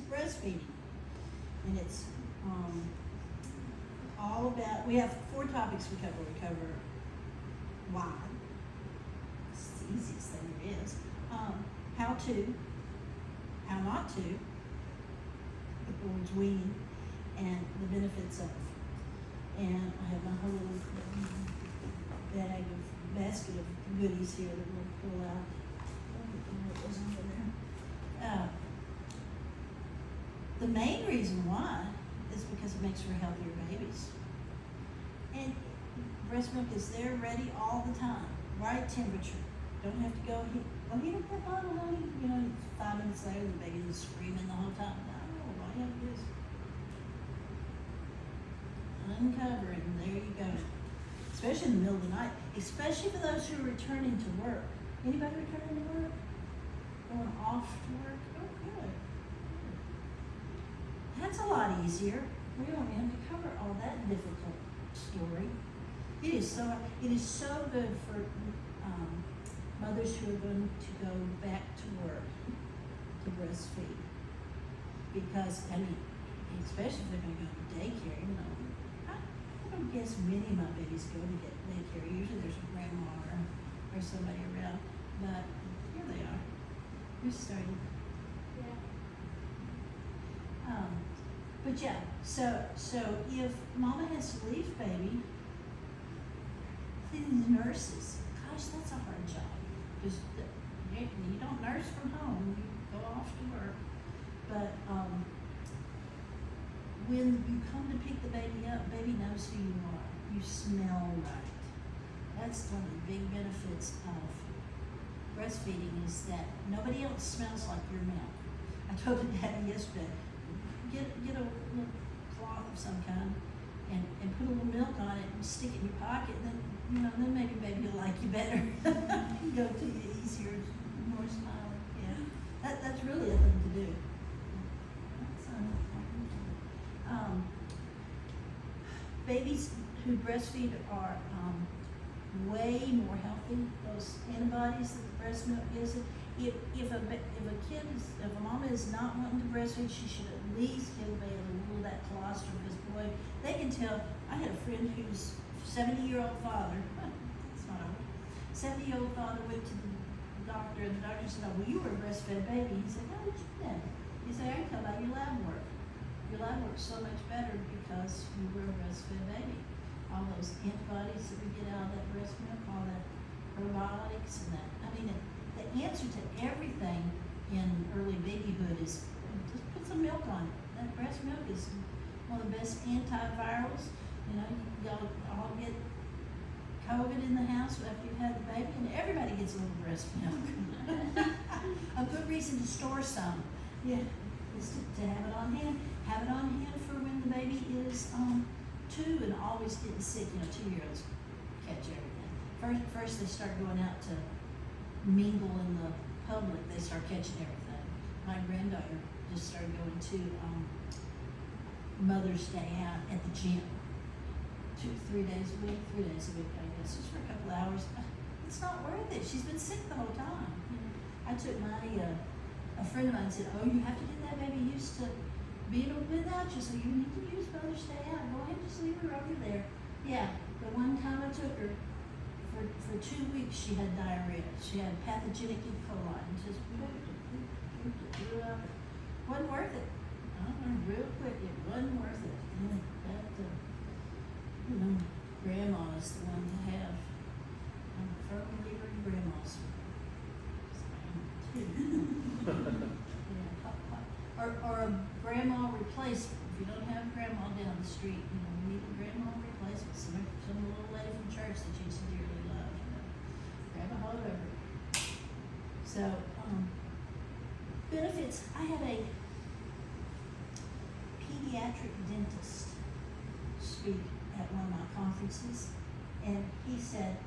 breastfeeding. And it's all about, we have 4 topics we cover. We cover why, it's the easiest thing there is, how to, how not to, the board's weaning, and the benefits of. And I have my whole little basket of goodies here that we'll pull out. What was over there? The main reason why is because it makes for healthier babies. And breast milk is there ready all the time, right temperature. Don't have to go heat up that bottle, honey. 5 minutes later the baby is screaming the whole time. No, all you have to do is uncover it, and there you go. Especially in the middle of the night, especially for those who are returning to work. Anybody returning to work? Going off to work? Oh, good. That's a lot easier. We don't have to cover all that difficult story. It is so good for mothers who are going to go back to work to breastfeed. Because, especially if they're going to go to daycare, I don't guess many of my babies go to daycare. Usually there's a grandma or somebody around, but here they are. We're starting. Yeah. But yeah, so if mama has to leave baby, the nurses, gosh, that's a hard job. Because you don't nurse from home, you go off to work. But when you come to pick the baby up, baby knows who you are. You smell right. That's one of the big benefits of breastfeeding, is that nobody else smells like your milk. I told the daddy yesterday, get a little cloth of some kind and put a little milk on it and stick it in your pocket, and then maybe baby will like you better. Go to you easier, more smiling. Yeah, that's really a thing to do. Babies who breastfeed are way more healthy. Those antibodies that the breast milk gives it. If a mama is not wanting to breastfeed, she should at least give a baby a little of that colostrum, because boy, they can tell. I had a friend whose 70-year-old father, that's not old, 70-year-old father went to the doctor, and the doctor said, "Oh, well, you were a breastfed baby." He said, "How did you know?" He said, "I can tell by your lab work. Your lab work's so much better because you were a breastfed baby. All those antibodies that we get out of that breast milk, all that probiotics and that. The answer to everything in early babyhood is just put some milk on it. That breast milk is one of the best antivirals. Y'all all get COVID in the house after you've had the baby, and everybody gets a little breast milk. A good reason to store some, is to have it on hand. Have it on hand for when the baby is 2 and always getting sick. 2-year-olds catch everything. First they start going out to mingle in the public, they start catching everything. My granddaughter just started going to Mother's Day out at the gym. 3 days a week, I guess, just for a couple hours. It's not worth it. She's been sick the whole time. I took a friend of mine said, "Oh, you have to get that baby used to being without you, so you need to use Mother's Day out. Go ahead, just leave her over there." Yeah, the one time I took her, for 2 weeks she had diarrhea. She had pathogenic E. coli, and just wasn't worth it. I learned real quick it wasn't worth it. Grandma's the one to have. I'm a firm believer in grandmas. Or a grandma replacement. If you don't have grandma down the street, you need a grandma replacement. Some little lady from church that you dearly love. Grab a hold of her. So, benefits. I had a pediatric dentist speak at one of my conferences, and he said,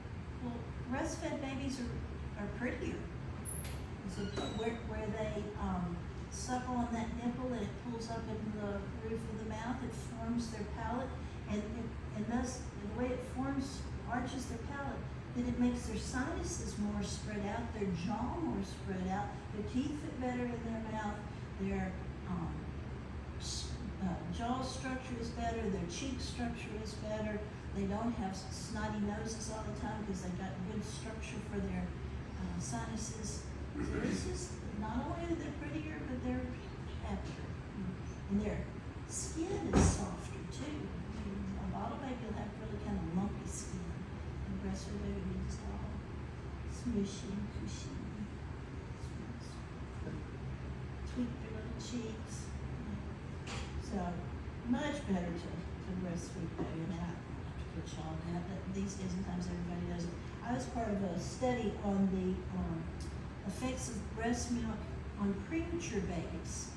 "Well, breastfed babies are prettier." He said, where they suckle on that nipple and it pulls up in the roof of the mouth, it forms their palate, and thus the way it arches their palate, then it makes their sinuses more spread out, their jaw more spread out, their teeth fit better in their mouth, their jaw structure is better, their cheek structure is better, they don't have snotty noses all the time because they've got good structure for their sinuses. So it's just, not only are they prettier, but they're happier. And their skin is softer too. A bottle baby will have really kind of lumpy skin. And breastfed baby is all smushy and cushy. Tweak their little cheeks. So, much better to breastfeed baby. And I don't have to put y'all on that, but these days sometimes everybody does it. I was part of a study on the effects of breast milk on premature babies.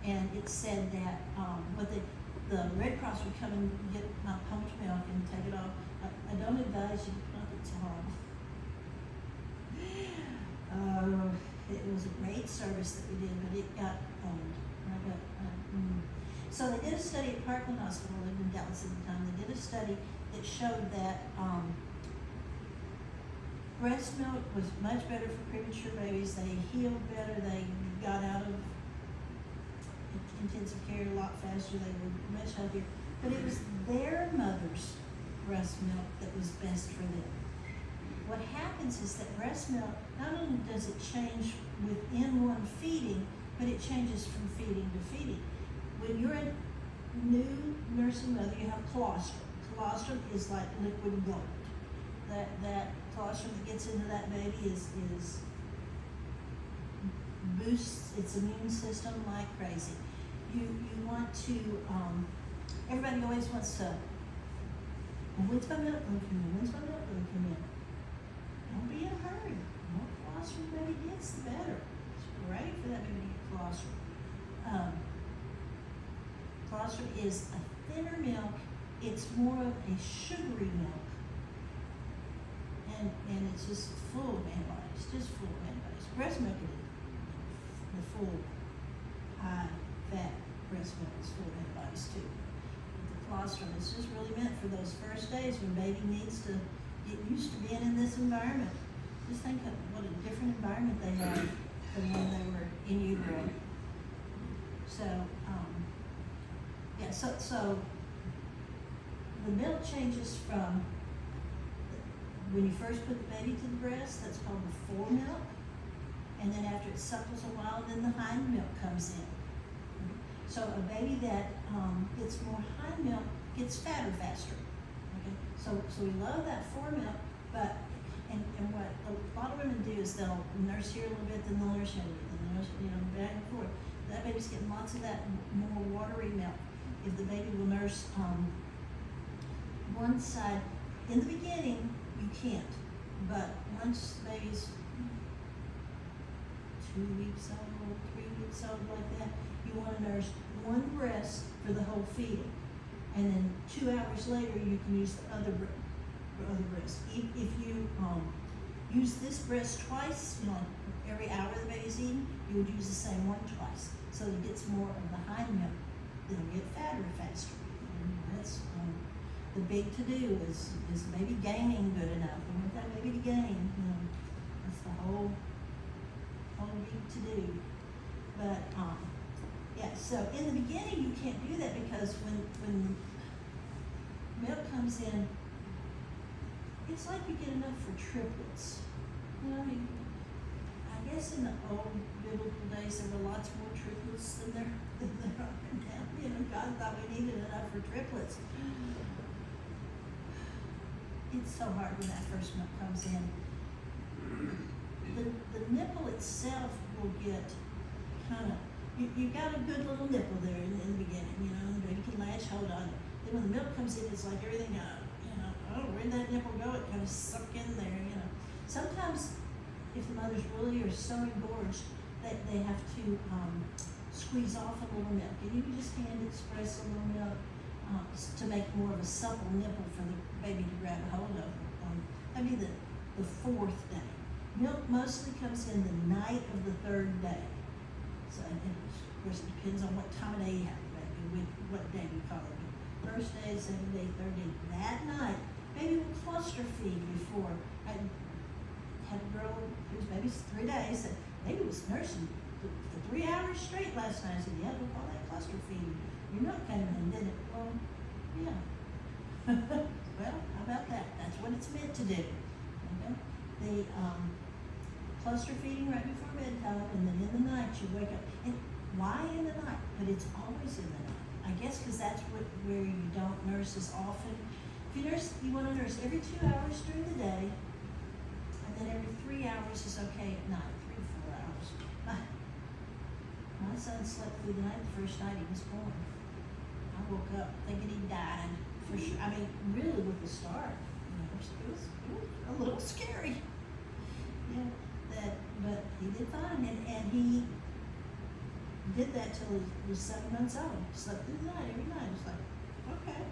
And it said that the Red Cross would come and get my pumped milk and take it off. I don't advise you, not that it's horrible. It was a great service that we did, but it got old. So they did a study at Parkland Hospital, I lived in Dallas at the time. They did a study that showed that breast milk was much better for premature babies. They healed better. They got out of intensive care a lot faster. They were much healthier. But it was their mother's breast milk that was best for them. What happens is that breast milk, not only does it change within one feeding, but it changes from feeding to feeding. When you're a new nursing mother, you have colostrum. Colostrum is like liquid gold. That colostrum that gets into that baby is boosts its immune system like crazy. You want to, everybody always wants to, when's my milk going to come in? When's my milk going to come in? Don't be in a hurry. The more colostrum the baby gets, the better. It's great for that baby to get colostrum. Colostrum is a thinner milk. It's more of a sugary milk. And it's just full of antibiotics, Breast milk is the full high-fat breast milk is full of antibiotics too. But the colostrum is just really meant for those first days when baby needs to get used to being in this environment. Just think of what a different environment they had than when they were in utero. So, so the milk changes from when you first put the baby to the breast, that's called the foremilk. And then after it suckles a while, then the hind milk comes in. So a baby that gets more hind milk gets fatter faster. Okay? So we love that foremilk, but and what a lot of women do is they'll nurse here a little bit, then they'll nurse here a little bit, then they'll nurse, back and forth. That baby's getting lots of that more watery milk. If the baby will nurse one side, in the beginning, you can't, but once the baby's 2 weeks old, 3 weeks old, like that, you want to nurse one breast for the whole feeding. And then 2 hours later, you can use the other breast. If you use this breast twice, every hour the baby's eating, you would use the same one twice. So it gets more of the hind milk. It'll get fatter faster. And that's the big to-do is the baby gaining good enough. We want that baby to gain. That's the whole big to-do. But so in the beginning you can't do that because when milk comes in, it's like you get enough for triplets. I guess in the old biblical days there were lots more triplets than there are now. God thought we needed enough for triplets. It's so hard when that first milk comes in. The nipple itself will get kind of, you've got a good little nipple there in the beginning, the baby can latch hold on it. Then when the milk comes in, it's like everything, where'd that nipple go? It kind of suck in there, Sometimes, if the mothers really are so engorged, they have to squeeze off a little milk. And you can just hand express a little milk to make more of a supple nipple for the baby to grab a hold of. That'd be the 4th day. Milk mostly comes in the night of the 3rd day. So, of course, it depends on what time of day you have the baby, what day we call it. First day, 2nd day, 3rd day. That night, baby will cluster feed before. I had a girl whose baby's 3 days, and baby was nursing for 3 hours straight last night. I said, yeah, we'll call that cluster cluster feeding. You're not coming in, did it? Well, yeah. Well, how about that? That's what it's meant to do. Okay? The cluster feeding right before bedtime, and then in the night you wake up. And why in the night? But it's always in the night. I guess because that's where you don't nurse as often. If you nurse, you want to nurse every 2 hours during the day, and then every 3 hours is okay at night, 3 to 4 hours. My son slept through the night the first night he was born. I woke up thinking he died for sure. I mean, really with the start, it was a little scary. Yeah, but he did fine, and he did that till he was 7 months old. Slept through the night every night. It's like, okay.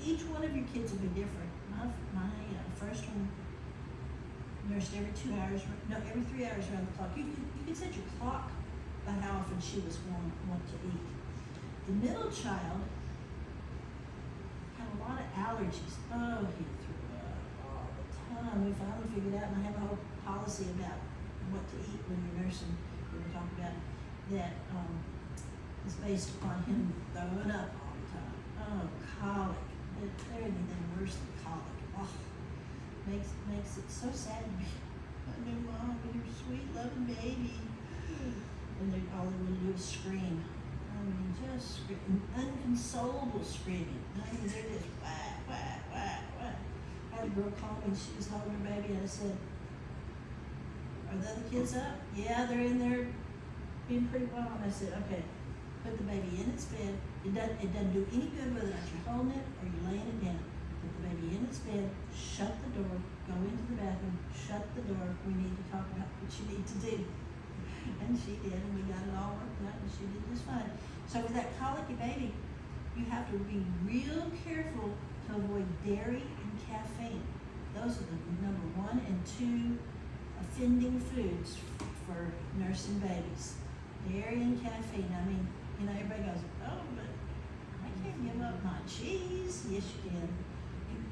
Each one of your kids will be different. My first one nursed every 2 hours, no, every 3 hours around the clock. You could set your clock by how often she was want to eat. The middle child had a lot of allergies. Oh, he threw up all the time. We finally figured out, and I have a whole policy about what to eat when you're nursing. We were talking about that is based upon him throwing up all the time. Oh, colic. Is there anything worse than colic? Oh, makes it so sad to be a new mom with your sweet, loving baby. And all they want to do is scream. I mean, just scream, unconsolable screaming. I mean, they're just wah, wah, wah, wah. I had a girl call me, she was holding her baby, and I said, "Are the other kids up?" "Yeah, they're in there being pretty wild." I said, "Okay, put the baby in its bed. It doesn't do any good whether or not you're holding it or you're laying it down. Put the baby in its bed, shut the door, go into the bathroom, shut the door. We need to talk about what you need to do." And she did, and we got it all worked out, and she did just fine. So with that colicky baby, you have to be real careful to avoid dairy and caffeine. Those are the number 1 and 2 offending foods for nursing babies. Dairy and caffeine. I mean, everybody goes, "Oh, but I can't give up my cheese." Yes, you can.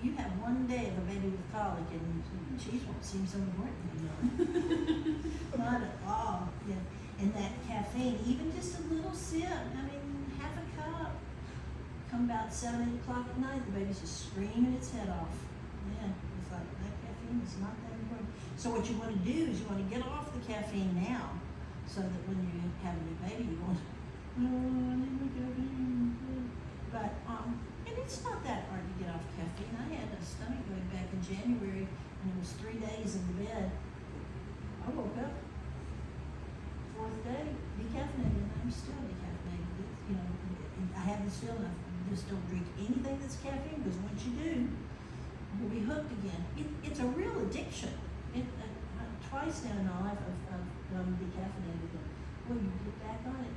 You have 1 day of a baby with colic, and cheese won't seem so important anymore. Not at all. Yeah. And that caffeine, even just a little sip, I mean, half a cup. Come about 7, 8 o'clock at night, the baby's just screaming its head off. Yeah, it's like that caffeine is not that important. So what you want to do is you want to get off the caffeine now, so that when you have a new baby, you won't. "Oh, I need my caffeine." But and it's not that hard to get off caffeine. I had a stomach going back in January, and it was 3 days in the bed. I woke up 4th day decaffeinated, and I'm still decaffeinated. I have this feeling I just don't drink anything that's caffeine, because once you do, you'll be hooked again. It's a real addiction. Twice now in my life I've decaffeinated, and when you get back on it.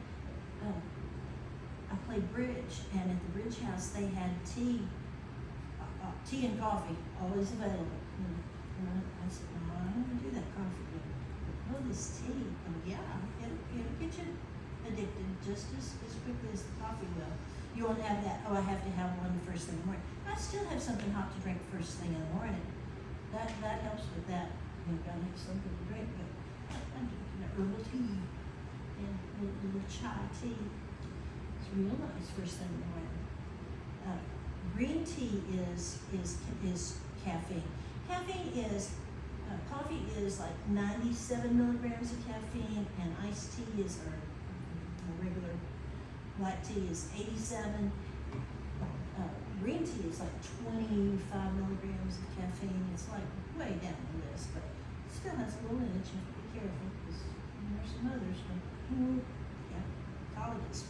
I played bridge, and at the bridge house they had tea and coffee always available. And I said, "No, I don't want to do that coffee yet. Oh, this tea, oh yeah, it'll get you addicted just as quickly as the coffee will. You won't have that, oh, I have to have one first thing in the morning. I still have something hot to drink first thing in the morning. That helps with that. You've got to have something to drink, but I'm drinking a herbal tea and a little chai tea. It's real nice first thing in the morning. Green tea is caffeine. Caffeine is, coffee is like 97 milligrams of caffeine, and iced tea is, or regular black tea is 87. Green tea is like 25 milligrams of caffeine. It's like way down the list, but it still has a little in it. You have to be careful, because there's some others. Yeah, colic is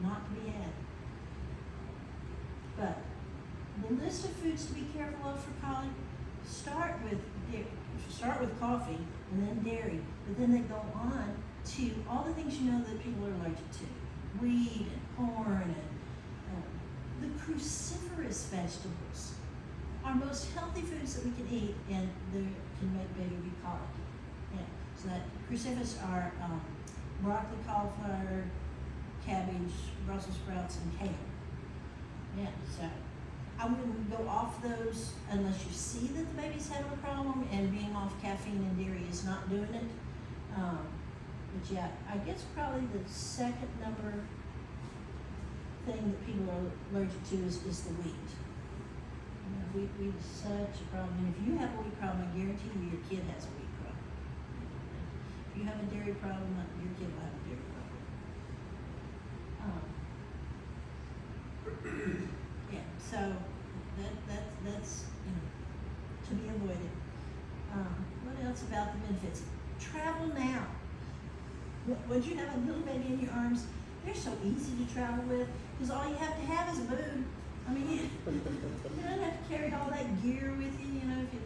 not to be had. But the list of foods to be careful of for colic, start with coffee and then dairy, but then they go on to all the things you know that people are allergic to: wheat and corn and the cruciferous vegetables are most healthy foods that we can eat, and they can make baby be colic. Yeah. So that cruciferous are broccoli, cauliflower, cabbage, Brussels sprouts, and kale. Yeah, so I wouldn't go off those unless you see that the baby's having a problem and being off caffeine and dairy is not doing it. But yeah, I guess probably the second number thing that people are allergic to is the wheat. You know, wheat is such a problem, and if you have a wheat problem, I guarantee you your kid has a wheat problem. If you have a dairy problem, your kid will have a dairy problem. Yeah, so that's to be avoided. What else about the benefits? Travel now. Once you have a little baby in your arms, they're so easy to travel with, because all you have to have is a boob. I mean, you don't have to carry all that gear with you, you know. If you,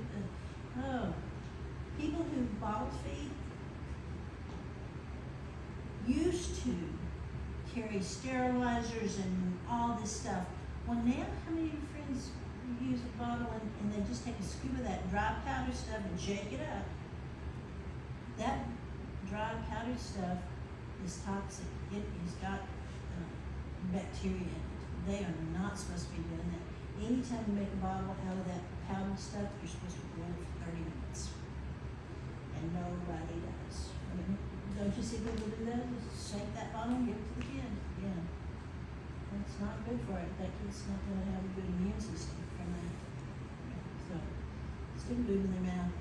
people who bottle feed used to carry sterilizers and all this stuff. Well, now, how many of your friends use a bottle and they just take a scoop of that dry powder stuff and shake it up? That dry powdered stuff is toxic. It has got bacteria in it. They are not supposed to be doing that. Anytime you make a bottle out of that powdered stuff, you're supposed to boil it for 30 minutes. And nobody does. I mean, don't you see people do that? Just shake that bottle and give it to the kid. Yeah. It's not good for it. That kid's not going to have a good immune system from that. So, stick boob in their mouth.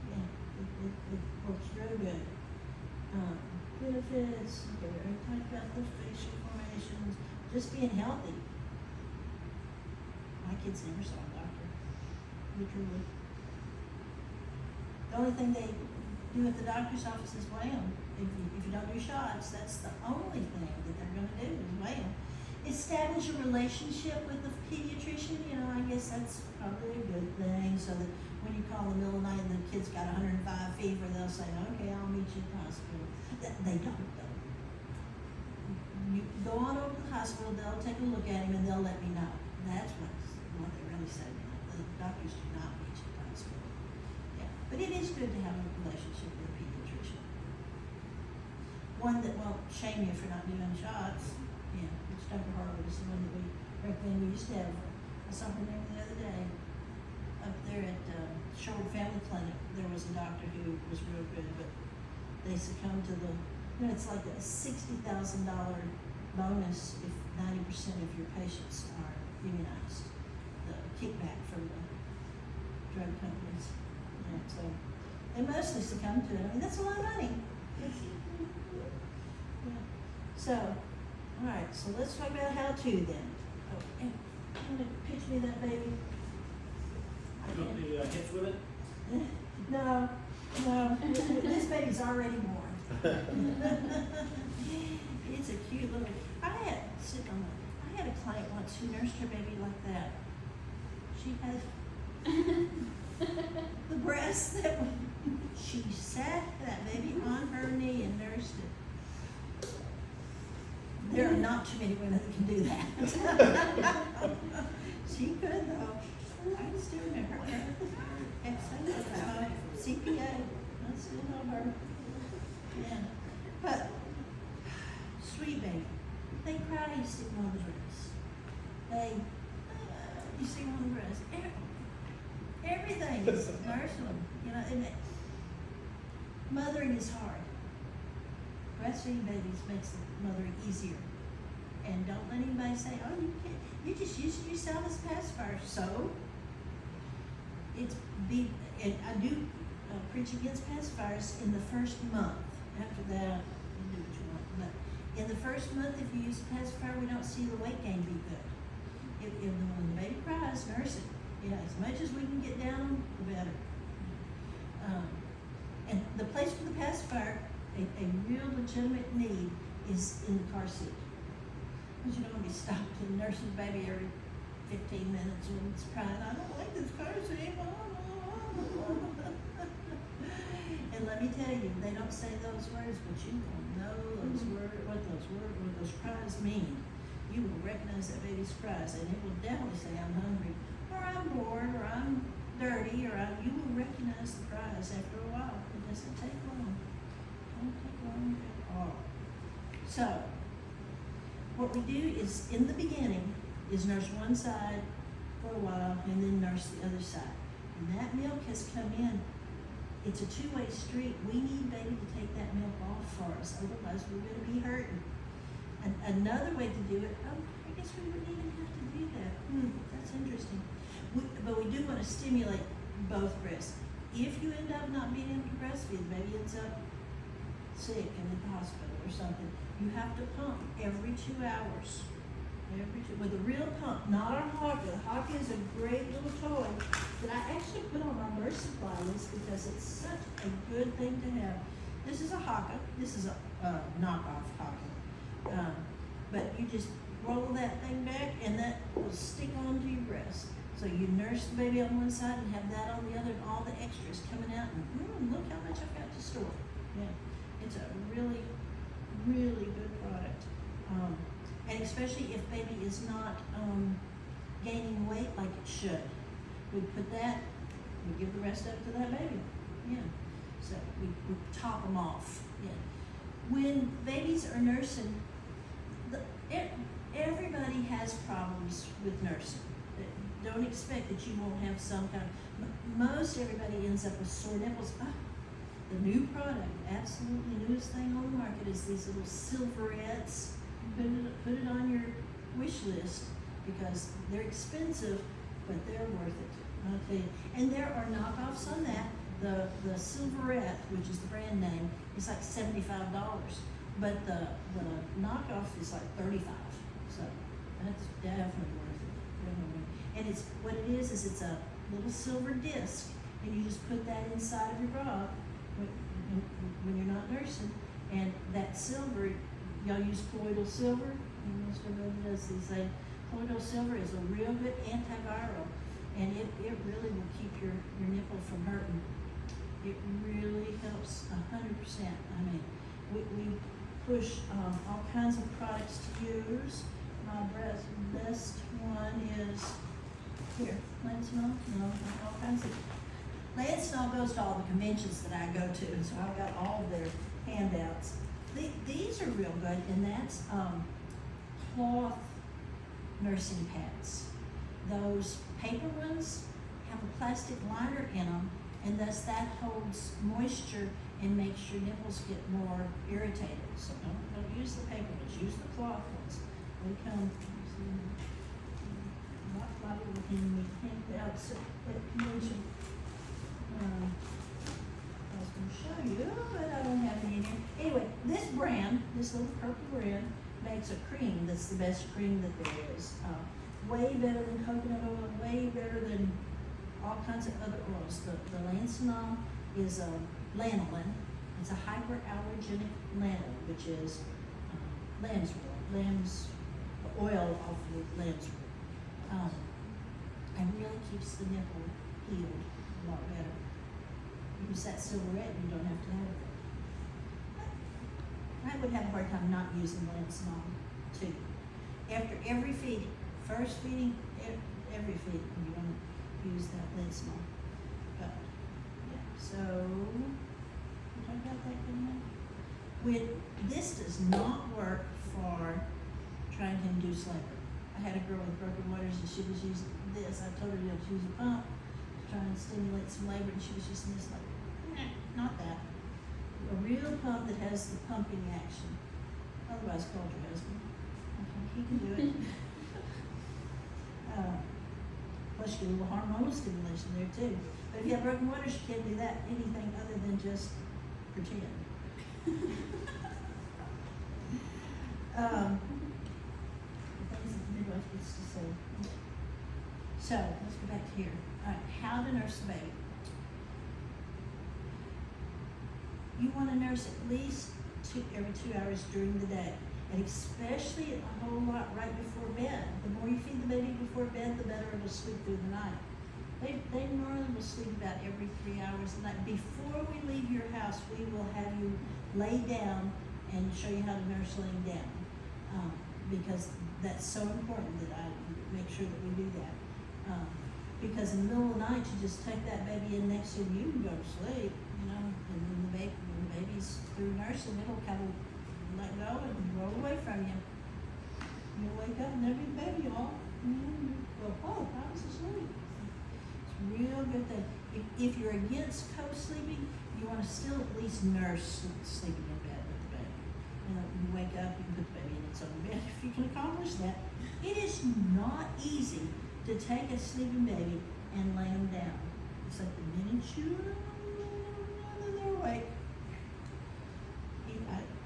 Yeah, it works real good. Benefits, okay, we already talked about the facial formations, just being healthy. My kids never saw a doctor, literally. The only thing they do at the doctor's office is weigh them. If you don't do shots, that's the only thing that they're gonna do is weigh them. Establish a relationship with the pediatrician, you know, I guess that's probably a good thing, so that when you call in the middle of the night and the kid's got 105 fever, they'll say, okay, I'll meet you at the hospital. They don't though. You go on over to the hospital, they'll take a look at him and they'll let me know. That's what they really say. The doctors do not meet you at the hospital. Yeah, but it is good to have a relationship with a pediatrician. One that won't shame you for not doing shots. Yeah, which Dr. Harwood is the one that we recommend. We used to have, I saw her name the other day, up there at Sherwood Family Clinic. There was a doctor who was real good, but they succumbed to the, you know, it's like a $60,000 bonus if 90% of your patients are immunized. The kickback from the drug companies. Yeah, so they mostly succumb to it. I mean, that's a lot of money. Yeah. So, all right, so let's talk about how to then. Oh, and I'm gonna pitch me that baby. You want me to hit with it? No, this baby's already born. It's a cute little, I had a client once who nursed her baby like that. She had the breast that she sat that baby on her knee and nursed it. There are not too many women that can do that. She could though. I still remember her. CPA. I still know her. Yeah. But sweet baby. They cry, you see them on the breast. You see them on the breast. Everything is nursing them. You know, and mothering is hard. Breastfeeding babies makes the mothering easier. And don't let anybody say, oh, you can't, you just use yourself as pacifier. So, I do preach against pacifiers in the first month. After that, you do what you want. But in the first month, if you use a pacifier, we don't see the weight gain be good. When the baby cries, nurse it. Yeah, as much as we can get down, the better. And the place for the pacifier, a real legitimate need is in the car seat. Because you don't want to be stopped and nursing the baby every 15 minutes when it's crying, I don't like this car seat. And let me tell you, they don't say those words, but you will know those words, what those cries mean. You will recognize that baby's cries, and it will definitely say, I'm hungry, or I'm bored, or I'm dirty, or you will recognize the cries after a while. It doesn't take long. It don't take long at all. So, what we do is, in the beginning, is nurse one side for a while, and then nurse the other side. And that milk has come in it's a two-way street. We need baby to take that milk off for us, otherwise we're gonna be hurting. And another way to do it, oh, I guess we wouldn't even have to do that. That's interesting. But we do wanna stimulate both breasts. If you end up not being able to breastfeed, baby ends up sick in the hospital or something, you have to pump every 2 hours. With a real pump, not our Hawka. The Hawka is a great little toy that I actually put on my birth supply list because it's such a good thing to have. This is a Hawka. This is a knockoff Hawka. But you just roll that thing back and that will stick onto your breast. So you nurse the baby on one side and have that on the other, and all the extras coming out, and look how much I've got to store. Yeah, it's a really, really good product. And especially if baby is not gaining weight like it should. We put that, we give the rest up to that baby. Yeah, so we top them off. Yeah. When babies are nursing, everybody has problems with nursing. Don't expect that you won't have some kind of, most everybody ends up with sore nipples. The new product, absolutely newest thing on the market, is these little silverettes. Put it on your wish list because they're expensive, but they're worth it. I'll tell you. And there are knockoffs on that. The Silverette, which is the brand name, is like $75, but the knockoff is like $35. So that's definitely worth it. Definitely. And it's what it is it's a little silver disc, and you just put that inside of your bra when you're not nursing, and that silver. Y'all use colloidal silver, and most everybody does these things. Colloidal silver is a real good antiviral, and it really will keep your nipple from hurting. It really helps 100%. I mean, we push all kinds of products to use. My best one is here, Lansnall. No, all kinds of. Lansnall goes to all the conventions that I go to, and so I've got all of their handouts. These are real good, and that's cloth nursing pads. Those paper ones have a plastic liner in them, and thus that holds moisture and makes your nipples get more irritated. So don't use the paper ones, use the cloth ones. They come, not in the handouts at convention. I was going to show you, but I don't have any in here. Anyway, this brand, this little purple brand, makes a cream that's the best cream that there is. Way better than coconut oil, way better than all kinds of other oils. The Lansonol is lanolin. It's a hyperallergenic lanolin, which is lamb's wool, the oil off of lamb's wool. And really keeps the nipple healed a lot better. Use that Silverette, you don't have to have it. I would have a hard time not using Lansonol too. After every feeding, first feeding, every feeding, you want to use that Lansonol. But yeah, so we talked about that, didn't I? This does not work for trying to induce labor. I had a girl with broken waters and she was using this. I told her to use a pump to try and stimulate some labor, and she was using this like, not that. A real pump that has the pumping action. Otherwise, call your husband. Okay, he can do it. Plus, you get a little hormonal stimulation there too. But if you have broken waters, you can't do that anything other than just pretend. The things that the midwife gets to say. So let's go back to here. All right, how to nurse the baby. You want to nurse at least every 2 hours during the day, and especially a whole lot right before bed. The more you feed the baby before bed, the better it will sleep through the night. They normally will sleep about every 3 hours a night. Before we leave your house, we will have you lay down and show you how to nurse laying down, because that's so important that I make sure that we do that. Because in the middle of the night, you just take that baby in next to you and go to sleep, you know, and then when the baby's through nursing, it'll kind of let go and roll away from you. You'll wake up and there'll be the baby all, you go, oh, I was asleep. It's real good thing. If you're against co-sleeping, you wanna still at least nurse sleeping in bed with the baby. You wake up, you can put the baby in its own bed, if you can accomplish that. It is not easy to take a sleeping baby and lay them down. It's like the minute you, they're awake.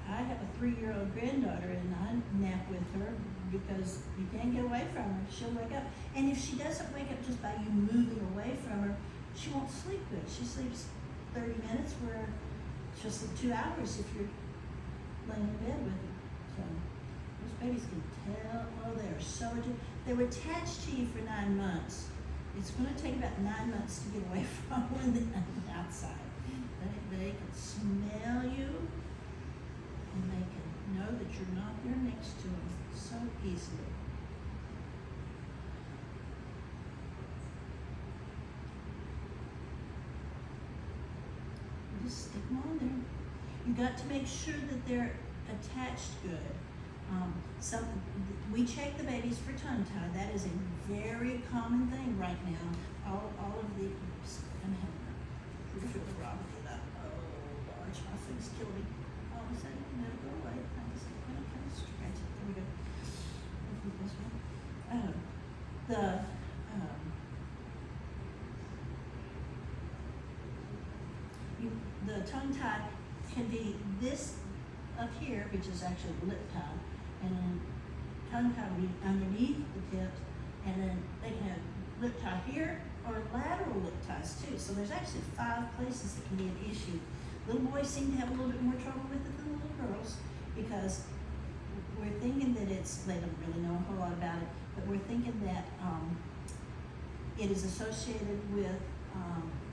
I have a 3-year-old granddaughter and I nap with her because you can't get away from her. She'll wake up. And if she doesn't wake up just by you moving away from her, she won't sleep good. She sleeps 30 minutes where she'll sleep 2 hours if you're laying in bed with her. So those babies can tell, oh, they are so, they were attached to you for 9 months. It's going to take about 9 months to get away from when they're outside. They can smell you, and they can know that you're not there next to them so easily. Just stick them on there. You got to make sure that they're attached good. We check the babies for tongue tie. That is a very common thing right now. All of the, I'm having a peripheral problem with that. Oh gosh, my thing's killing me. All of a sudden, let it go away. I just kind of scratch it. There we go. This one. The tongue tie can be this up here, which is actually lip tie, and then tongue tie will be underneath the tips, and then they can have lip tie here or lateral lip ties too. So there's actually 5 places that can be an issue. Little boys seem to have a little bit more trouble with it than the little girls because we're thinking that they don't really know a whole lot about it, but we're thinking that it is associated with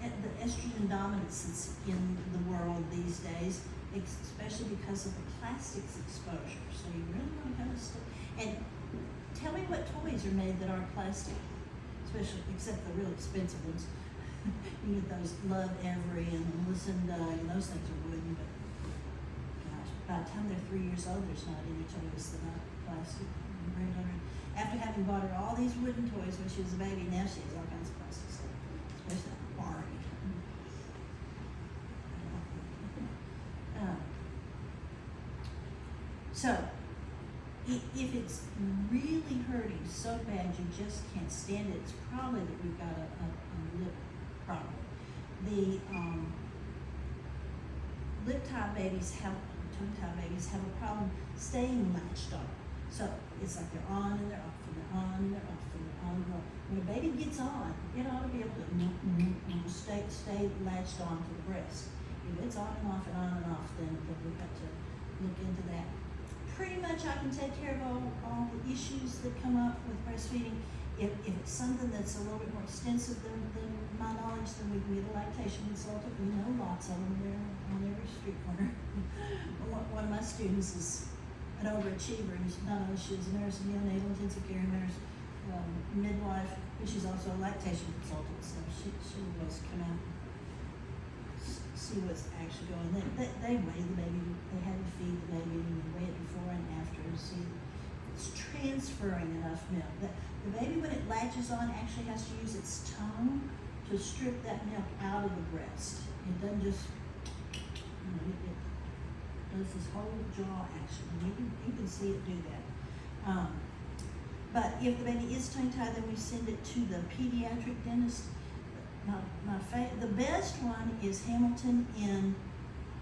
the estrogen dominance that's in the world these days, especially because of the plastics exposure. So you really want to kind of and tell me what toys are made that aren't plastic, especially except the real expensive ones. You get those Love Every and Listen Doug, and those things are wooden, but gosh, by the time they're 3 years old, there's not any toys that are plastic. After having bought her all these wooden toys when she was a baby, now she has all kinds of plastic stuff, especially Barbie. So, if it's really hurting so bad you just can't stand it, it's probably that we've got a lip problem. The tongue tie babies have a problem staying latched on. So it's like they're on and they're off and they're on and they're off and they're on and off. When a baby gets on, it ought to be able to stay latched on to the breast. If it's on and off and on and off, then we've got to look into that. Pretty much I can take care of all the issues that come up with breastfeeding. If it's something that's a little bit more extensive than my knowledge, then we can get a lactation consultant. We know lots of them there on every street corner. One of my students is an overachiever, and not only she was a nurse, a neonatal intensive care nurse, midwife, but she's also a lactation consultant. So she was come out see what's actually going on. They weigh the baby, they have to feed the baby, and they weigh it before and after to see if it's transferring enough milk. The baby, when it latches on, actually has to use its tongue to strip that milk out of the breast. It doesn't just, it does this whole jaw action. You can see it do that. But if the baby is tongue-tied, then we send it to the pediatric dentist. The best one is Hamilton in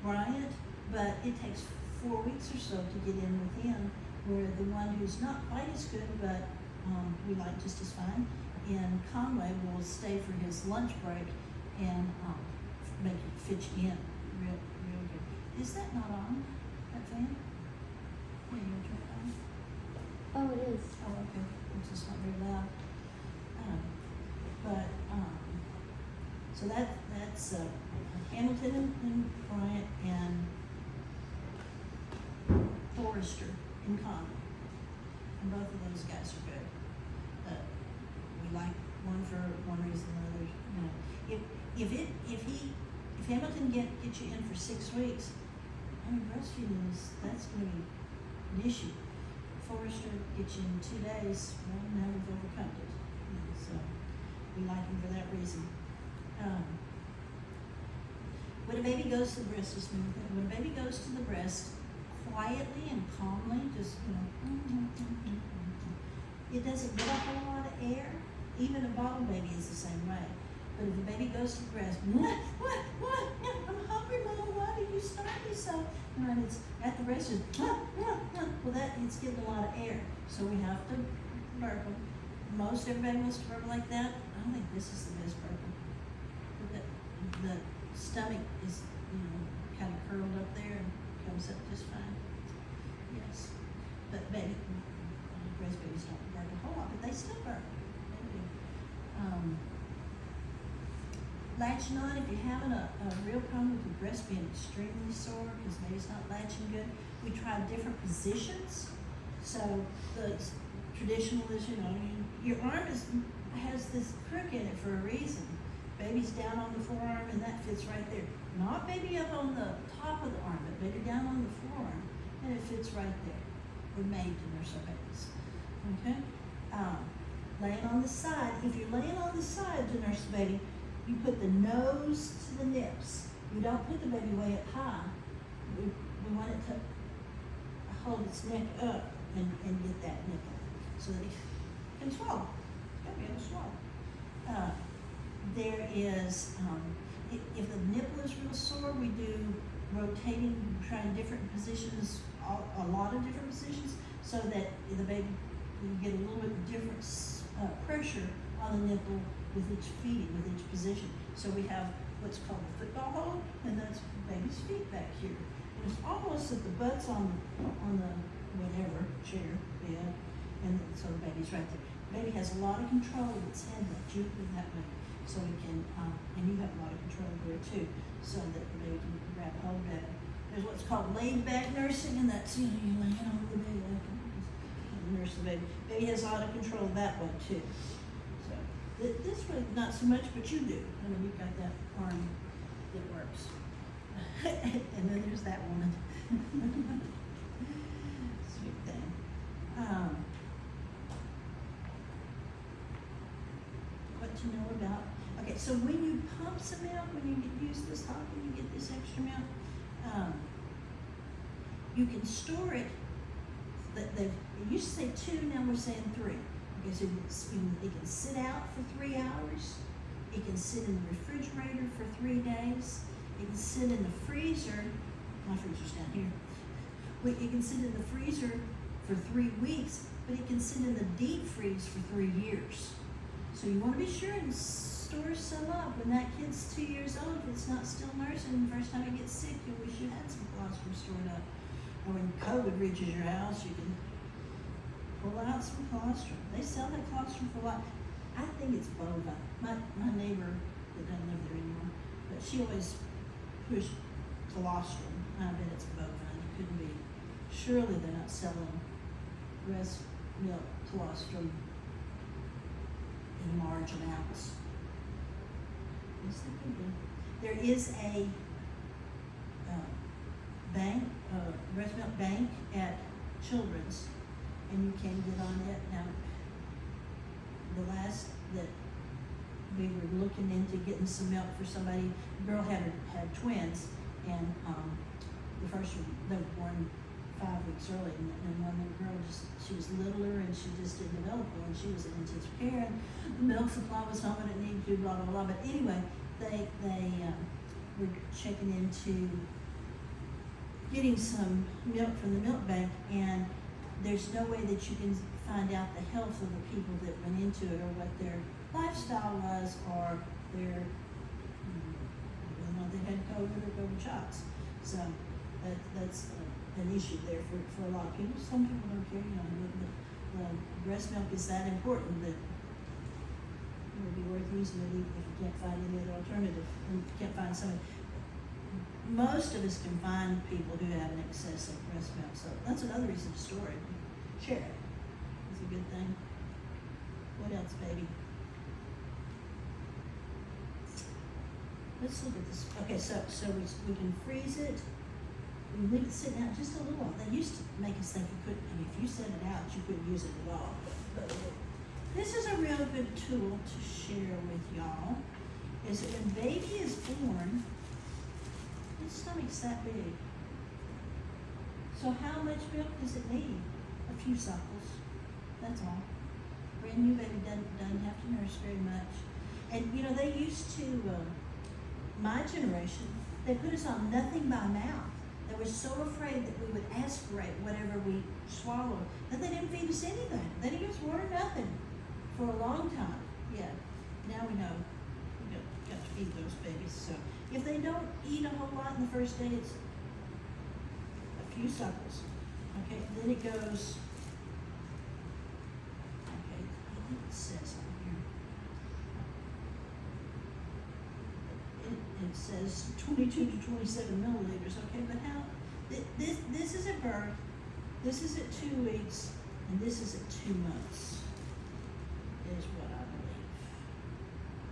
Bryant, but it takes 4 weeks or so to get in with him, where the one who's not quite as good, but we like just as fine, in Conway will stay for his lunch break and make it fit you in real good. Is that not on, that fan? Yeah, you want to turn it on? Oh, it is. Oh, okay, it's just not very loud. So that's Hamilton and Bryant and Forrester in Conway. And both of those guys are good. We like one for one reason or another. If Hamilton gets you in for 6 weeks, I mean, breastfeeding that's going to be an issue. Forrester gets you in 2 days, well, now we've overcome it. So We like him for that reason. When a baby goes to the breast, just move it. When a baby goes to the breast, quietly and calmly, just, it doesn't get a whole lot of air. Even a bottle baby is the same way. But if the baby goes to the breast, what? I'm hungry, Mama, why do you start me so? And it's at the breast, just, well, it's getting a lot of air. So we have to burp them. Most everybody wants to burp like that. I don't think this is the best burping. The stomach is, kind of curled up there and comes up just fine. Yes. But breast babies don't burp a whole lot, but they still burp. They do. Latching on, if you're having a real problem with your breast being extremely sore, because maybe it's not latching good, we try different positions. So the traditional is, your arm has this crook in it for a reason. Baby's down on the forearm and that fits right there. Not baby up on the top of the arm, but baby down on the forearm and it fits right there. We're made to nurse our babies. Okay? Laying on the side. If you're laying on the side to nurse the baby, you put the nose to the nips. You don't put the baby way up high. We want it to hold its neck up and get that nipple so that it can swallow. It's got to be able to swallow. There is, if the nipple is real sore, we do rotating, trying different positions, a lot of different positions, so that the baby, you get a little bit different pressure on the nipple with each feeding, with each position. So we have what's called the football hold, and that's baby's feet back here. And it's almost that the butt's on the whatever, chair, bed, and so the baby's right there. The baby has a lot of control of its head, that you do that way. So we can, and you have a lot of control there too, so that the baby can grab hold of it. There's what's called laid back nursing, and that's, you laying on the baby, nurse the baby. Baby has a lot of control that way too. So this way, not so much, but you do. I mean, you've got that arm that works. And then there's that woman. Sweet thing. What to know about. Okay, so when you pump some milk, when you use this top and you get this extra milk, you can store it. It used to say 2, now we're saying 3. Okay, so it can sit out for 3 hours. It can sit in the refrigerator for 3 days. It can sit in the freezer. My freezer's down here. It can sit in the freezer for 3 weeks, but it can sit in the deep freeze for 3 years. So you want to be sure and store some up when that kid's 2 years old. If it's not still nursing, the first time it gets sick, you wish you had some colostrum stored up. Or when COVID reaches your house, you can pull out some colostrum. They sell that colostrum for a lot. I think it's bovine. My neighbor that doesn't live there anymore, but she always pushed colostrum. I bet it's bovine. It couldn't be. Surely they're not selling breast milk colostrum in large amounts. Yes, they could be. There is a bank, breast milk bank at Children's, and you can get on it. Now, the last that we were looking into getting some milk for somebody, the girl had twins, and the first one, they were born 5 weeks early, and one little girl she was littler and she just didn't develop well, and she was in intensive care, and the milk supply was not what it needed to, blah, blah, blah. But anyway, they were checking into getting some milk from the milk bank, and there's no way that you can find out the health of the people that went into it, or what their lifestyle was, or their, whether or not they had COVID or COVID shots. So that's an issue there for a lot of people. Some people don't care, the breast milk is that important that it would be worth using it even if you can't find any other alternative, and you can't find somebody. Most of us can find people who have an excess of breast milk, so that's another reason to store it. Share it. It's a good thing. What else, baby? Let's look at this. Okay, so we can freeze it. We leave it sitting out just a little while. They used to make us think you couldn't, if you set it out, you couldn't use it at all. But This is a real good tool to share with y'all, is that when baby is born, its stomach's that big. So how much milk does it need? A few suckles, that's all. Brand new baby doesn't have to nurse very much. And you know, they used to, my generation, they put us on nothing by mouth. They were so afraid that we would aspirate whatever we swallowed, that they didn't feed us anything. They didn't give us water, nothing, for a long time. Yeah, now we know we got to feed those babies. So if they don't eat a whole lot in the first day, it's a few suckles. Okay, then it goes, okay, I think it says on here. It says 22 to 27 milliliters, okay, but how, this is at birth, this is at 2 weeks, and this is at 2 months, is what I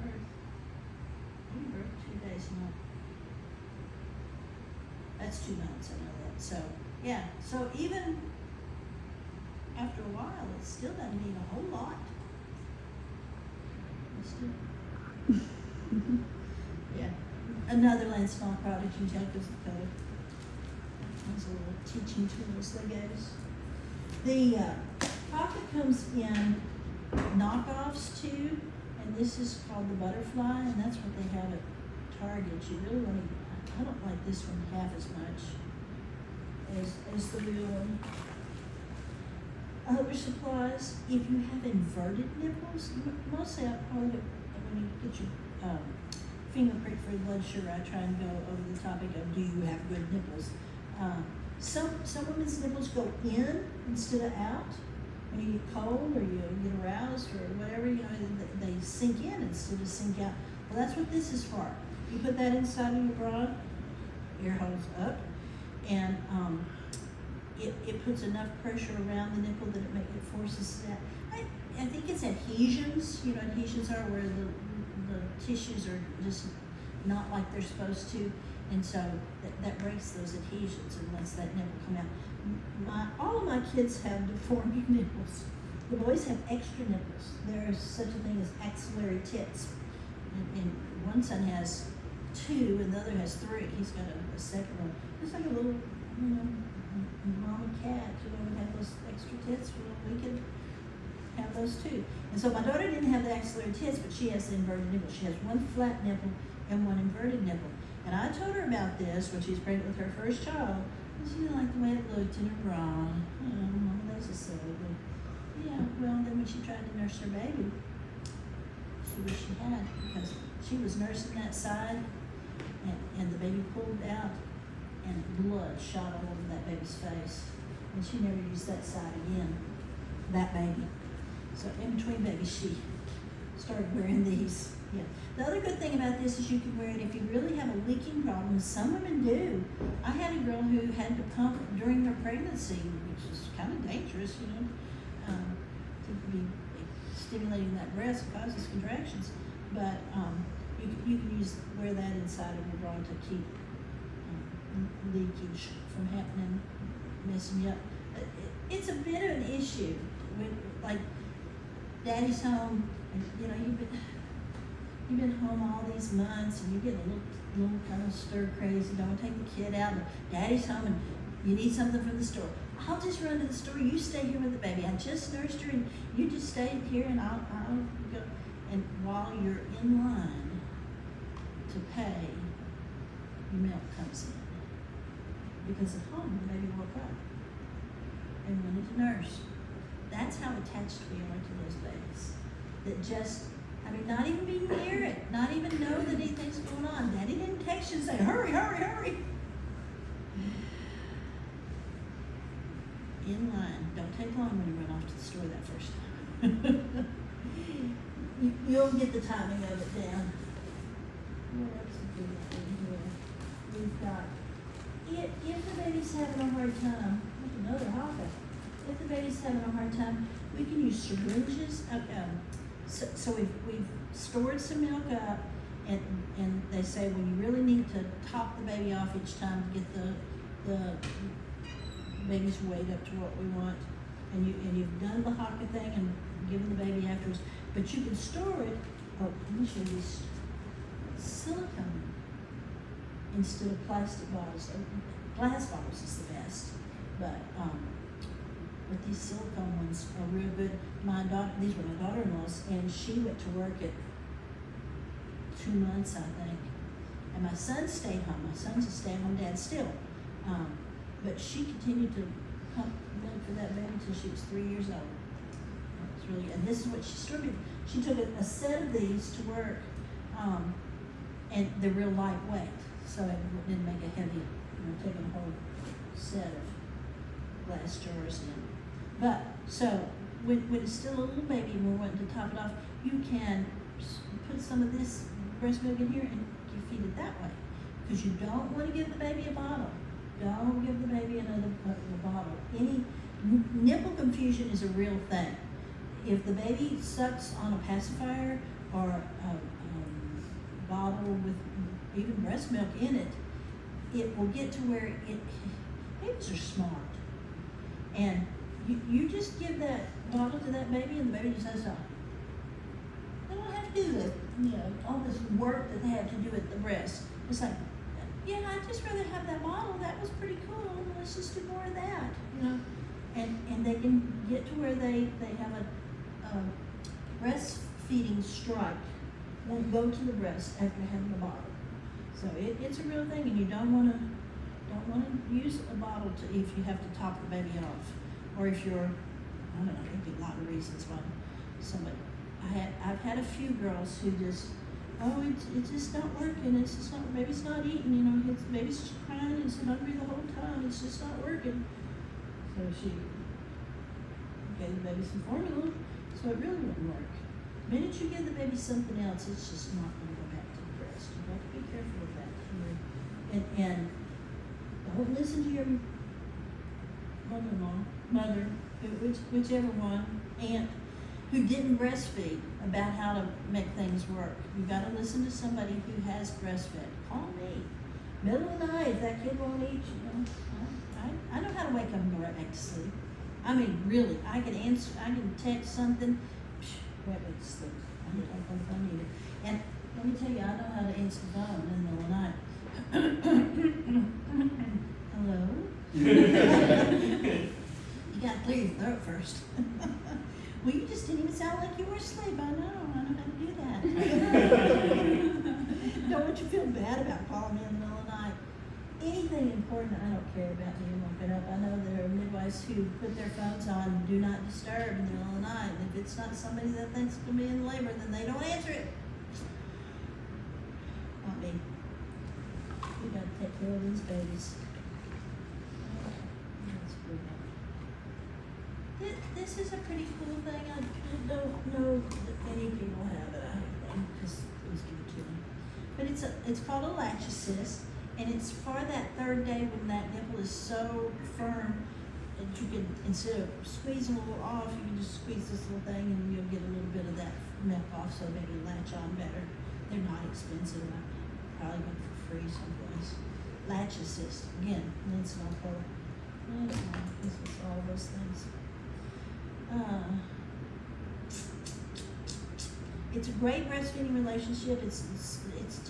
believe. Birth, 2 days, no. That's 2 months, I know that, so, yeah, so even after a while, it still doesn't need a whole lot. It's still, yeah. Another Lansing product you can tell because the color. Those are little teaching tools they gave us. The pocket comes in knockoffs too, and this is called the butterfly, and that's what they have at Target. You really want to, I don't like this one half as much as the real one. Other supplies, if you have inverted nipples, mostly I probably, when you get your finger prick for your blood sugar, I try and go over the topic of do you have good nipples. Some women's nipples go in instead of out. When you get cold or you get aroused or whatever, you know, they sink in instead of sink out. Well, that's what this is for. You put that inside of your bra, ear holes up, and it puts enough pressure around the nipple that it forces it out. I think it's adhesions. You know, adhesions are where the tissues are just not like they're supposed to, and so that breaks those adhesions and lets that nipple come out. All of my kids have deformed nipples. The boys have extra nipples. There is such a thing as axillary tits, and one son has 2 and the other has 3. He's got a second one. It's like a little, you know, mama cat, you know, would have those extra tits. Well, we could have those too. And so my daughter didn't have the axillary tits, but she has the inverted nipple. She has one flat nipple and one inverted nipple. And I told her about this when she was pregnant with her first child, and she didn't like the way it looked in her bra. Oh, Mama, that's a silly. But yeah, well, then when she tried to nurse her baby, see what she had, because she was nursing that side, and the baby pulled out, and blood shot all over that baby's face. And she never used that side again, that baby. So in between babies, she started wearing these. Yeah. The other good thing about this is you can wear it if you really have a leaking problem. Some women do. I had a girl who had to pump during her pregnancy, which is kind of dangerous, you know, to be stimulating that breast causes contractions. But you can wear that inside of your bra to keep leakage from happening, messing you up. It's a bit of an issue when, like, daddy's home, and you know you've been home all these months, and you get a little kind of stir crazy. Don't take the kid out, and daddy's home, and you need something from the store. I'll just run to the store. You stay here with the baby. I just nursed her, and you just stay here, and I'll go. And while you're in line to pay, your milk comes in, because at home the baby woke up and wanted to nurse. That's how attached we are to those babies. That just, I mean, not even be near it, not even know that anything's going on. Daddy didn't text you and say, hurry, hurry, hurry. In line. Don't take long when you run off to the store that first time. You'll get the timing of it down. What else is good in here? We've got, if the baby's having a hard time, look, another hopper. If the baby's having a hard time, we can use syringes. So we've stored some milk up, and they say when you really need to top the baby off each time to get the baby's weight up to what we want, and you've done the Haka thing and given the baby afterwards, but you can store it, oh, let me show you this, silicone instead of plastic bottles. Glass bottles is the best, but these silicone ones are real good. These were my daughter-in-law's, and she went to work at 2 months, I think. And my son stayed home. My son's a stay-at-home dad still. But she continued to pump milk for that baby until she was 3 years old. It's really, and this is what she stored. She took a set of these to work, and they're real lightweight, so it didn't make a heavy, taking a whole set of glass jars in. But, so, when it's still a little baby and we're wanting to top it off, you can put some of this breast milk in here and you feed it that way. Because you don't want to give the baby a bottle. Don't give the baby another bottle. Any nipple confusion is a real thing. If the baby sucks on a pacifier or a bottle with even breast milk in it, it will get to where babies are smart. And you just give that bottle to that baby and the baby just has to. They don't have to do all this work that they have to do at the breast. It's like, yeah, I'd just rather have that bottle. That was pretty cool. Let's just do more of that, And they can get to where they have a breastfeeding strike. Won't go to the breast after having the bottle. So it's a real thing, and you don't want to use a bottle if you have to top the baby off, or if you're, I don't know, there'd be a lot of reasons why somebody. I've had a few girls who just, it's just not working. It's just not, baby's not eating. Baby's just crying. It's hungry the whole time. It's just not working. So she gave the baby some formula, so it really wouldn't work. The minute you give the baby something else, it's just not going to go back to the breast. You have to be careful with that. And don't listen to your mother, whichever one, aunt, who didn't breastfeed about how to make things work. You got to listen to somebody who has breastfed. Call me. Middle of the night, if that kid won't eat, I know how to wake up and go right back to sleep. I mean, really, I can answer, I can text something, right back to sleep. I need to if I need it. And let me tell you, I know how to answer the phone in the middle of the night. Hello? You got to clear your throat first. Well, you just didn't even sound like you were asleep. I know how to do that. Don't want you to feel bad about calling me in the middle of the night. Anything important, I don't care about being woken up. I know there are midwives who put their phones on do not disturb in the middle of the night. And if it's not somebody that thinks it's going to be in labor, then they don't answer it. Not me. We got to take care of these babies. This is a pretty cool thing. I don't know that many people have it. I have them because it was given to me. But it's called a latch assist, and it's for that third day when that nipple is so firm that you can, instead of squeezing a little off, you can just squeeze this little thing and you'll get a little bit of that milk off, so maybe latch on better. They're not expensive. I probably get for free someplace. Latch assist, again, Lindsay will pull. This is all those things. It's a great breastfeeding relationship. It's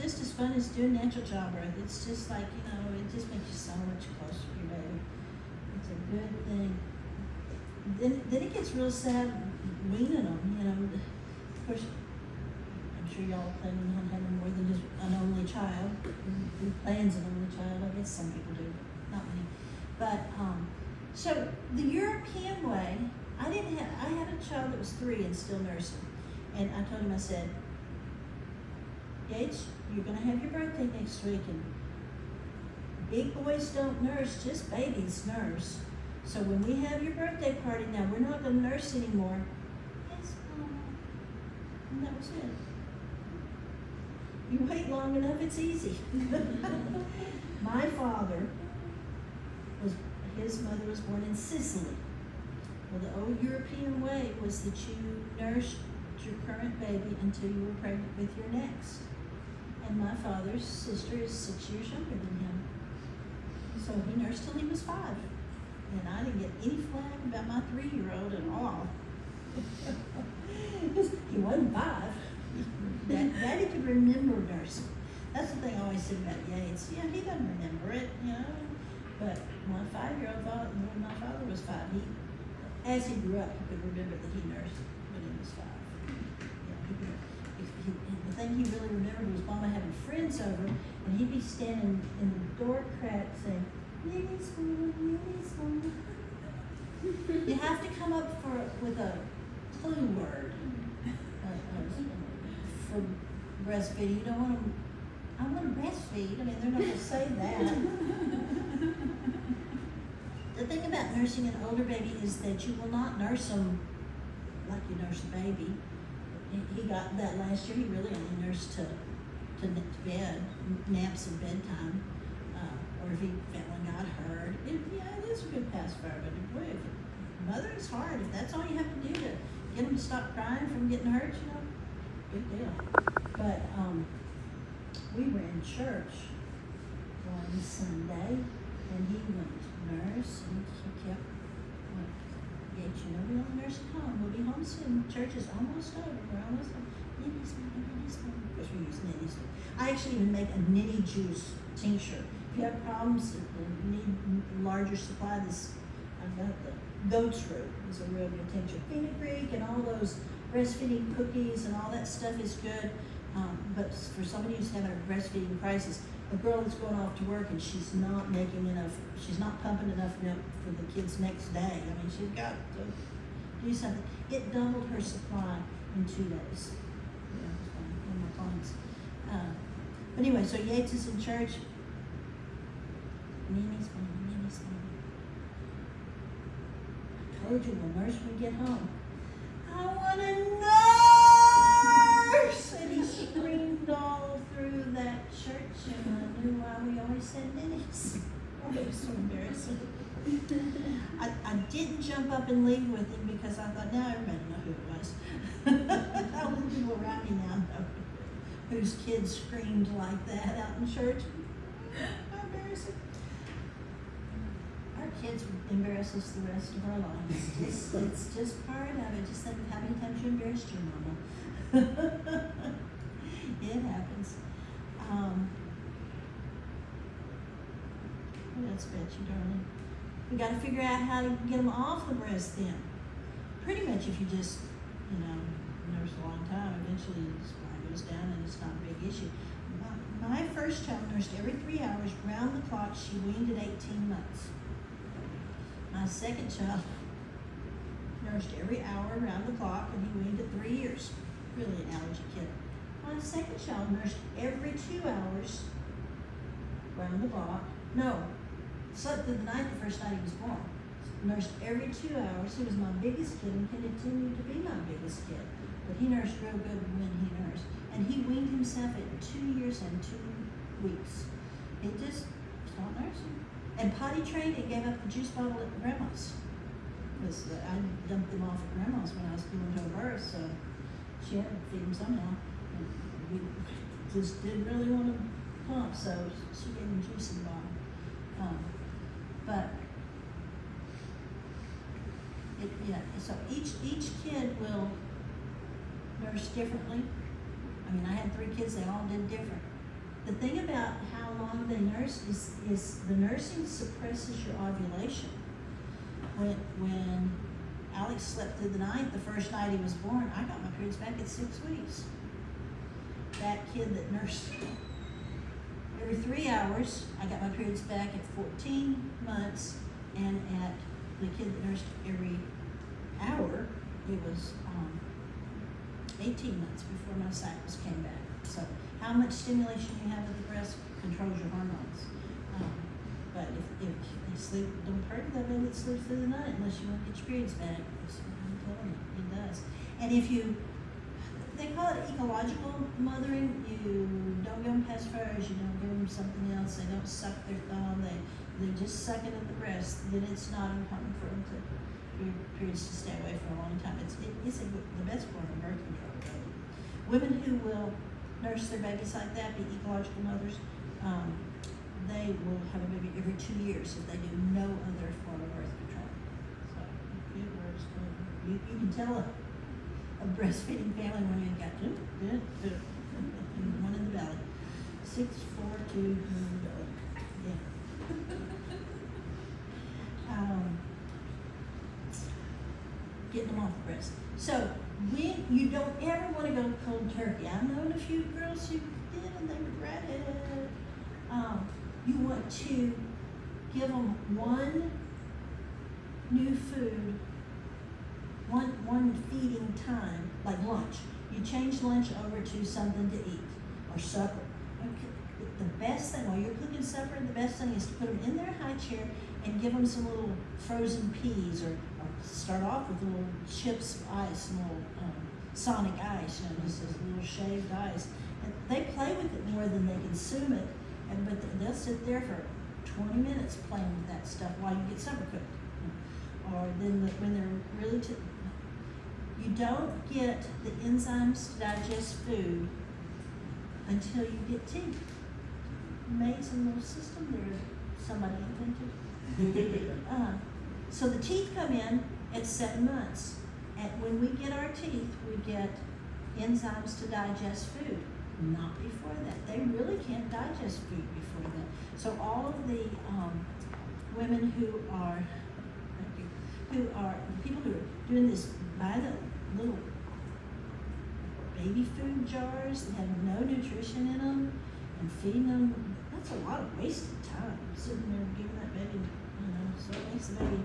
just as fun as doing natural childbirth. It's just like, it just makes you so much closer to your baby. It's a good thing. Then it gets real sad weaning them, Of course, I'm sure y'all plan on having more than just an only child. Who plans an only child? I guess some people do, but not me. But, so the European way, I had a child that was 3 and still nursing. And I told him, I said, Yates, you're going to have your birthday next week, and big boys don't nurse, just babies nurse. So when we have your birthday party, now we're not going to nurse anymore. Yes, Mama. And that was it. You wait long enough, it's easy. My father, his mother was born in Sicily. Well, the old European way was that you nursed your current baby until you were pregnant with your next. And my father's sister is 6 years younger than him. So he nursed till he was 5. And I didn't get any flack about my 3-year-old at all. Because he wasn't 5. Daddy could remember nursing. That's the thing I always said about Yates. Yeah, he doesn't remember it, you know. But my 5-year-old thought, when my father was 5, as he grew up, he could remember that he nursed when he was 5. Yeah, the thing he really remembered was Mama having friends over, and he'd be standing in the door crack saying, "Yinny's home, Yinny's home." You have to come up with a clue word for breastfeeding. You don't want to, I want to breastfeed. I mean, they're not going to say that. The thing about nursing an older baby is that you will not nurse them like you nurse a baby. He got that last year. He really only nursed to bed, naps and bedtime. Or if he fell and got hurt. It is a good pacifier, but boy, mothering's hard. If that's all you have to do to get him to stop crying from getting hurt, you know, big deal. But we were in church one Sunday, and he went nurse, and he kept going, "Yates, you know, we don't nurse at home. We'll be home soon. Church is almost over. We're almost home. Nitty's home, Nitty's home." Of course, we use Nitty's. I actually even make a Nitty juice tincture. If you have problems and need larger supply, I've got the goat's root is a real good tincture. Fenugreek and all those breastfeeding cookies and all that stuff is good. But for somebody who's having a breastfeeding crisis, a girl that's going off to work and she's not making enough, she's not pumping enough milk for the kids next day. I mean, she's got to do something. It doubled her supply in 2 days. Yeah, it was one of my clients. But anyway, so Yates is in church. Nini's fine, Nini's fine. I told you we'll nurse when we get home. I want to nurse! And he screamed all through that church, and I knew why we always said Nini's. Oh, it was so embarrassing. I didn't jump up and leave with him because I thought, now everybody know who it was. All the people around me now know whose kids screamed like that out in church. How embarrassing. Our kids embarrass us the rest of our lives. It's just part of it. Just think of how many times you embarrassed your mama. It happens. What else about you, darling? We got to figure out how to get them off the breast then. Pretty much if you just, nurse a long time, eventually the spine goes down and it's not a big issue. My first child nursed every 3 hours, round the clock. She weaned at 18 months. My second child nursed every hour around the clock, and he weaned at 3 years. Really an allergy kid. My second child nursed every 2 hours round the clock. No, slept through the night the first night he was born. Nursed every 2 hours. He was my biggest kid and continued to be my biggest kid. But he nursed real good when he nursed. And he weaned himself at 2 years and 2 weeks. He just stopped nursing. And potty trained and gave up the juice bottle at grandma's. Because I dumped them off at grandma's when I was doing her birth, so she had to feed him somehow. And we just didn't really want to pump, so she gave him juice in the bottle. So each kid will nurse differently. I mean, I had 3 kids, they all did different. The thing about how long they nurse is the nursing suppresses your ovulation. When Alex slept through the night, the first night he was born, I got my periods back at 6 weeks. That kid that nursed every 3 hours, I got my periods back at 14 months, and at the kid that nursed every hour, it was 18 months before my cycles came back. So how much stimulation you have of the breast controls your hormones. But if they sleep, don't hurt that baby that sleeps through the night unless you want to get your periods back. I'm telling you, it does. And if they call it ecological mothering, you don't give them pacifiers, you don't give them something else, they don't suck their thumb, they just suck it at the breast, then it's not uncommon for them for your periods to stay away for a long time. It's the best form of birth control. Really. Women who will nurse their babies like that, be ecological mothers, they will have a baby every 2 years if they do no other form of birth control. So you can tell a breastfeeding family when you've got one in the belly. 6, 4, 2, in the belly. Yeah. Getting them off the breast. So when you don't ever want to go cold turkey. I've known a few girls who did and they regret it. You want to give them one new food, one feeding time, like lunch. You change lunch over to something to eat, or supper. The best thing, while you're cooking supper, the best thing is to put them in their high chair and give them some little frozen peas, or start off with little chips of ice, and little Sonic ice, just this little shaved ice. And they play with it more than they consume it, but they'll sit there for 20 minutes playing with that stuff while you get supper cooked. Or then when they're really you don't get the enzymes to digest food until you get teeth. Amazing little system there somebody invented. So the teeth come in at 7 months. And when we get our teeth, we get enzymes to digest food. Not before that. They really can't digest food before that. So all of the women who are people who are doing this, buy the little baby food jars that have no nutrition in them and feeding them, that's a lot of wasted time sitting there giving that baby, so it makes the baby,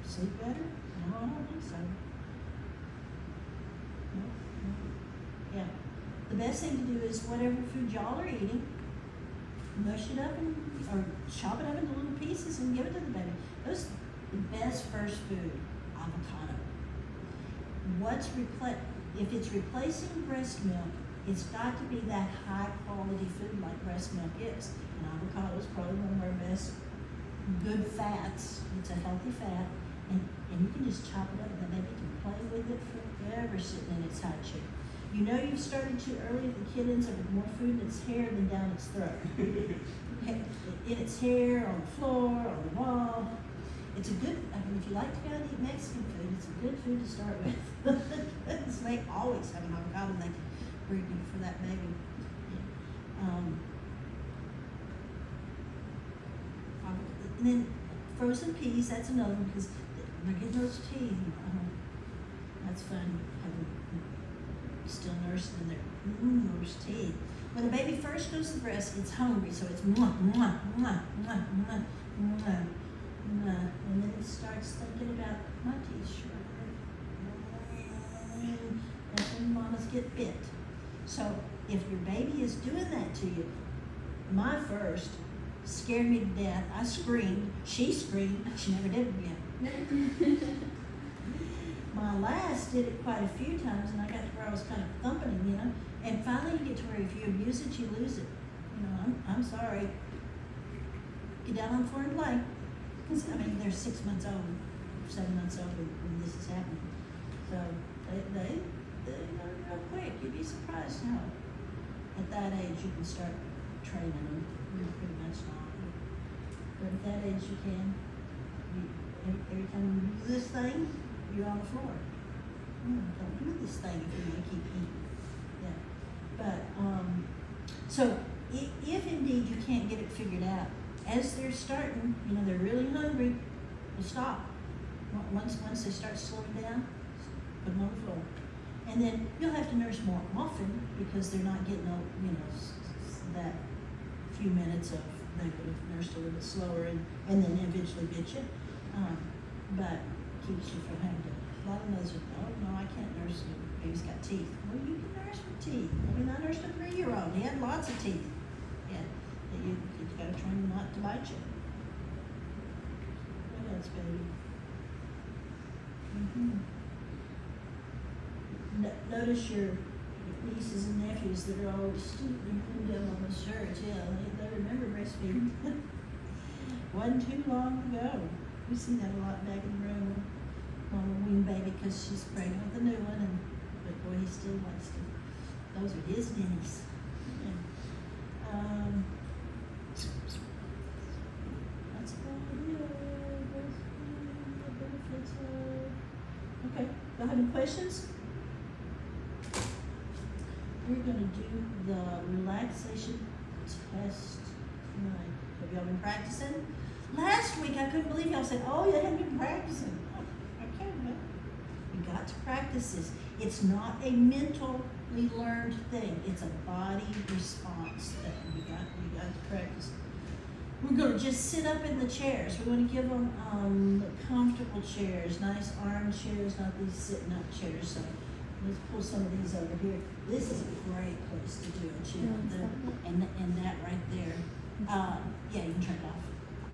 sleep better? No, I don't think so. No. Yeah. The best thing to do is whatever food y'all are eating, mush it up or chop it up into little pieces and give it to the baby. Those are the best first food, avocado. If it's replacing breast milk, it's got to be that high quality food like breast milk is. And avocado is probably one of our best good fats. It's a healthy fat. And you can just chop it up and the baby can play with it forever sitting in its high chair. You know you've started too early if the kid ends up with more food in its hair than down its throat. In its hair, on the floor, on the wall. It's a good, if you like to go and eat Mexican food, it's a good food to start with. They always have an avocado and they can breed you for that baby. And then frozen peas, that's another one because they're getting those teeth. That's fun, having still nursing in their those teeth. When the baby first goes to the breast, it's hungry, so it's mwah, mwah, mwah, mwah, mwah, mwah, mwah. And then it starts thinking about my teeth sure hurt. That's when mamas get bit. So if your baby is doing that to you, my first scared me to death. I screamed. She screamed. She never did it again. My last did it quite a few times, and I got to where I was kind of thumping him, And finally, you get to where if you abuse it, you lose it. I'm sorry. Get down on the floor and play. Because they're 6 months old, 7 months old when this is happening. So they learn real quick. You'd be surprised how at that age you can start training them. You're pretty much not. But at that age you can. Every time you do this thing, you're on the floor. Don't do this thing if you're going to keep eating. Yeah. But, so if indeed you can't get it figured out, as they're starting, they're really hungry, you stop. Once they start slowing down, put them on the floor. And then you'll have to nurse more often because they're not getting, that few minutes of they would have nursed a little bit slower and then eventually get you. But keeps you from having to. A lot of mothers are, no, I can't nurse him. Baby's got teeth. Well, you can nurse with teeth. I nursed a 3-year-old. He had lots of teeth. Yeah, you got to train him not to bite you. What else, baby? Notice your nieces and nephews that are all astutely pinned down on the shirt. Yeah, they remember breastfeeding. Wasn't too long ago. We see that a lot back in the room. Mama weaned baby because she's pregnant with a new one, but boy, he still likes to. Those are his ninnies. Yeah. That's about it. The benefits of. Okay, y'all have any questions? We're gonna do the relaxation test tonight. Have y'all been practicing? Last week, I couldn't believe y'all said, oh, you haven't been practicing. Oh, okay, well, you got to practice this. It's not a mentally learned thing. It's a body response thing. You got to practice. We're gonna just sit up in the chairs. We wanna give them, comfortable chairs, nice armchairs, not these sitting up chairs. So let's pull some of these over here. This is a great place to do a chill. And that right there. Yeah, you can turn it off.